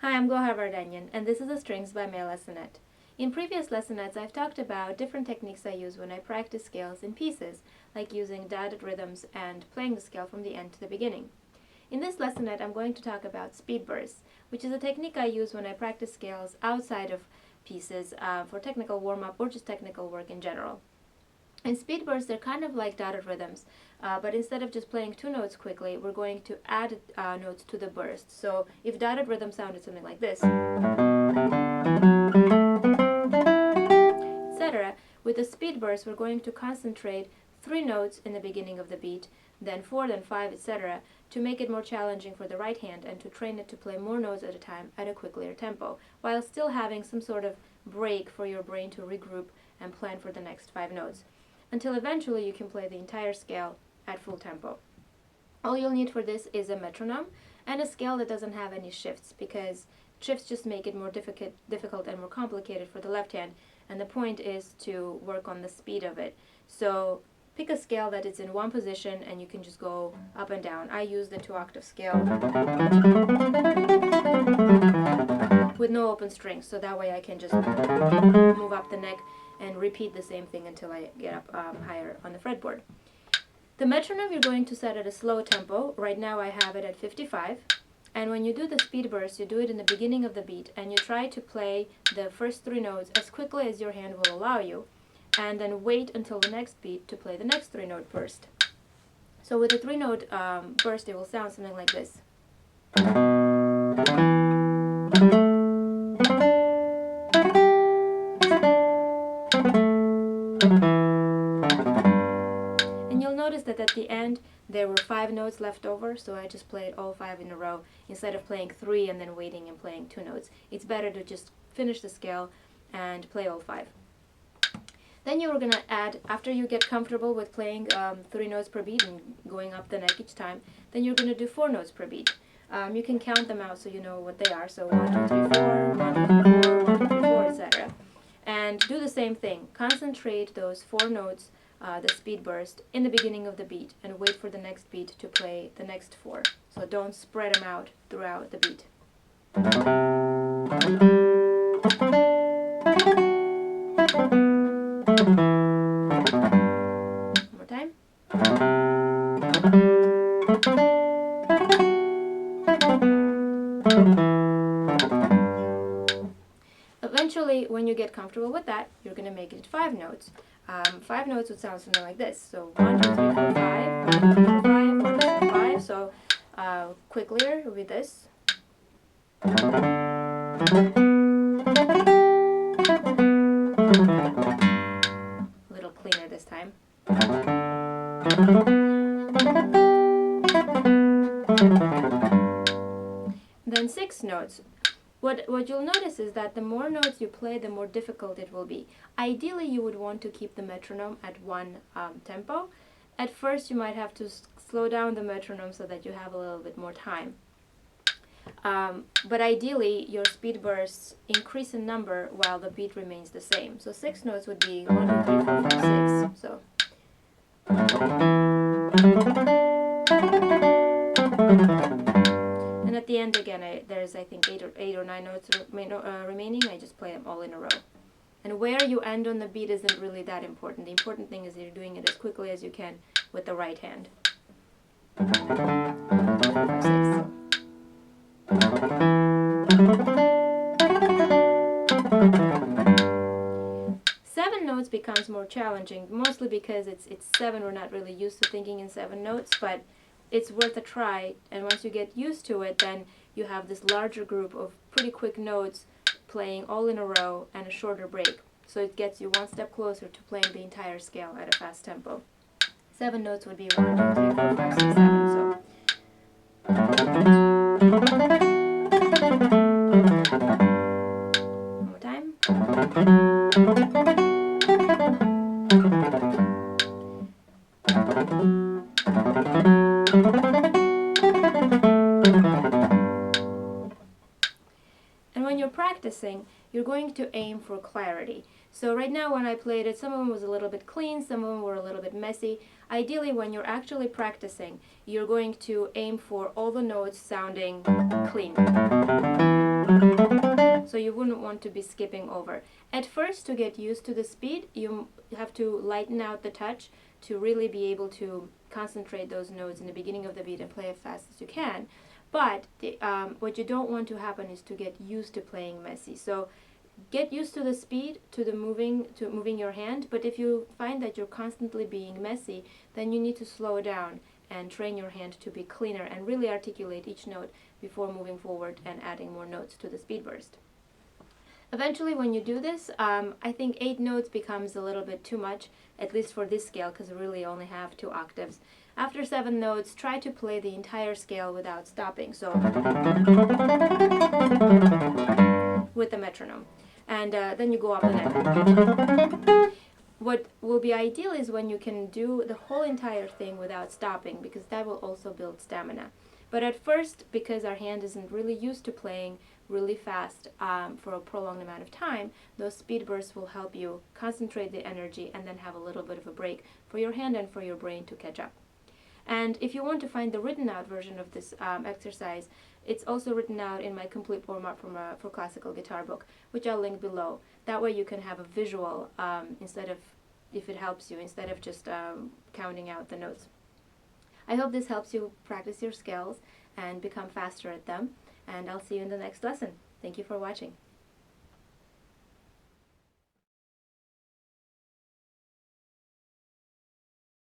Hi, I'm Gohar Vardanyan, and this is the Strings by my Lessonette. In previous Lessonettes, I've talked about different techniques I use when I practice scales in pieces, like using dotted rhythms and playing the scale from the end to the beginning. In this Lessonette, I'm going to talk about speed bursts, which is a technique I use when I practice scales outside of pieces for technical warm-up or just technical work in general. In speed bursts, they're kind of like dotted rhythms, but instead of just playing two notes quickly, we're going to add notes to the burst. So if dotted rhythm sounded something like this, etc., with a speed burst, we're going to concentrate 3 notes in the beginning of the beat, then 4, then 5, etc., to make it more challenging for the right hand and to train it to play more notes at a time at a quicker tempo, while still having some sort of break for your brain to regroup and plan for the next 5 notes, until eventually you can play the entire scale at full tempo. All you'll need for this is a metronome and a scale that doesn't have any shifts, because shifts just make it more difficult and more complicated for the left hand, and the point is to work on the speed of it. So pick a scale that is in one position and you can just go up and down. I use the 2-octave scale with no open strings, so that way I can just move up the neck and repeat the same thing until I get up higher on the fretboard. The metronome you're going to set at a slow tempo. Right now I have it at 55. And when you do the speed burst, you do it in the beginning of the beat, and you try to play the first 3 notes as quickly as your hand will allow you, and then wait until the next beat to play the next 3-note burst. So with a 3-note burst, it will sound something like this. And you'll notice that at the end there were 5 notes left over, so I just played all 5 in a row instead of playing 3 and then waiting and playing 2 notes. It's better to just finish the scale and play all 5. Then you're going to add, after you get comfortable with playing 3 notes per beat and going up the neck each time, then you're going to do 4 notes per beat. You can count them out so you know what they are. So 1, 2, 3, 4, 1, 2, 3, 4, 1, 2, 3, 4, etc. And do the same thing. Concentrate those 4 notes, the speed burst, in the beginning of the beat, and wait for the next beat to play the next 4. So don't spread them out throughout the beat. One more time. Eventually, when you get comfortable with that, you're going to make it 5 notes. 5 notes would sound something like this. So 1, 2, 3, 4, 5, 1, 2, 3, 4, 5, 1, 2, 3, 5. So quicker will be this. A little cleaner this time. Then 6 notes. What you'll notice is that the more notes you play, the more difficult it will be. Ideally, you would want to keep the metronome at 1 tempo. At first, you might have to slow down the metronome so that you have a little bit more time. But ideally, your speed bursts increase in number while the beat remains the same. So 6 notes would be 1, 2, 3, 4, 5, 6. So. And at the end again, there's I think 8 or 9 notes remaining. I just play them all in a row. And where you end on the beat isn't really that important. The important thing is that you're doing it as quickly as you can with the right hand. 1, 2, 3, 4, 5, 6. 7 notes becomes more challenging, mostly because it's 7. We're not really used to thinking in 7 notes, but it's worth a try, and once you get used to it, then you have this larger group of pretty quick notes playing all in a row and a shorter break. So it gets you one step closer to playing the entire scale at a fast tempo. 7 notes would be 1, 2, 3, 4, 5, 6, 7. So. One more time. you're practicing, you're going to aim for clarity. So right now when I played it, some of them was a little bit clean, some of them were a little bit messy. Ideally, when you're actually practicing, you're going to aim for all the notes sounding clean. So you wouldn't want to be skipping over. At first, to get used to the speed, you have to lighten out the touch to really be able to concentrate those notes in the beginning of the beat and play as fast as you can. But what you don't want to happen is to get used to playing messy. So get used to the speed, to moving your hand. But if you find that you're constantly being messy, then you need to slow down and train your hand to be cleaner and really articulate each note before moving forward and adding more notes to the speed burst. Eventually, when you do this, I think 8 notes becomes a little bit too much, at least for this scale, because we really only have 2 octaves. After 7 notes, try to play the entire scale without stopping, so with the metronome. And then you go up the neck. What will be ideal is when you can do the whole entire thing without stopping, because that will also build stamina. But at first, because our hand isn't really used to playing really fast for a prolonged amount of time, those speed bursts will help you concentrate the energy and then have a little bit of a break for your hand and for your brain to catch up. And if you want to find the written out version of this exercise, it's also written out in my complete warm-up for classical guitar book, which I'll link below. That way you can have a visual instead of, if it helps you, instead of just counting out the notes. I hope this helps you practice your scales and become faster at them, and I'll see you in the next lesson. Thank you for watching.